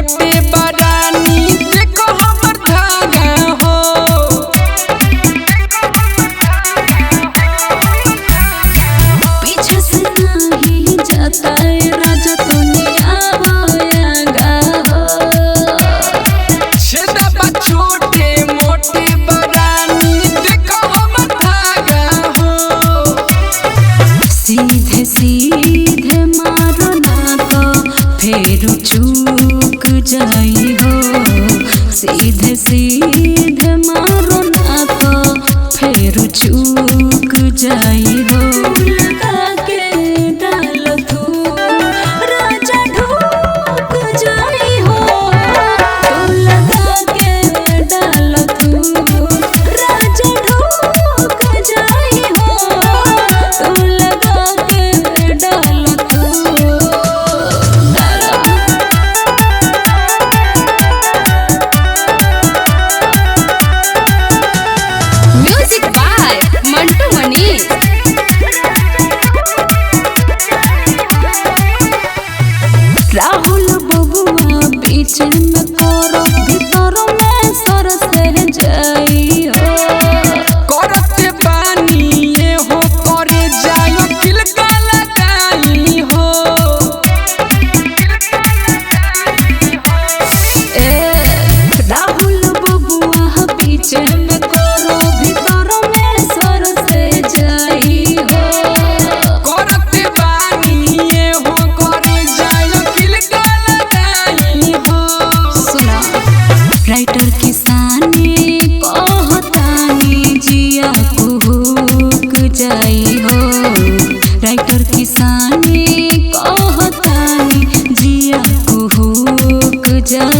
मोटे बरानी देखो हमर धागा हो। पीछे से नहीं जाता है राजा तूने आवागा हो। छेदा छोटे मोटे बरानी देखो हमर धागा हो। सीधे सीधे मारो ना तो फिर चूक जाई हो। सीधे सीधे मारो ना तो फिर चूक जाई हो। लगा के डाल तू राजा ढूक जाई हो। तू लगा के डाल तू राजा ढूक जाई हो। तू लगा के डाल तू म्यूजिक बाय मंटू मनी। राहुल बबुआ बीच में करो भीतर में सर से जाई हो। करते बानी ये हो करे जायो किल का लगाई हो। राहुल बबुआ बीच में करो भीतर में सर से जाई हो। करते बानी ये हो करे जायो किल का लगाई हो। सुना राइटर किसानी कहतानी जिया कुहुक जाई हो। राइटर किसानी कहतानी जिया कुहुक जाई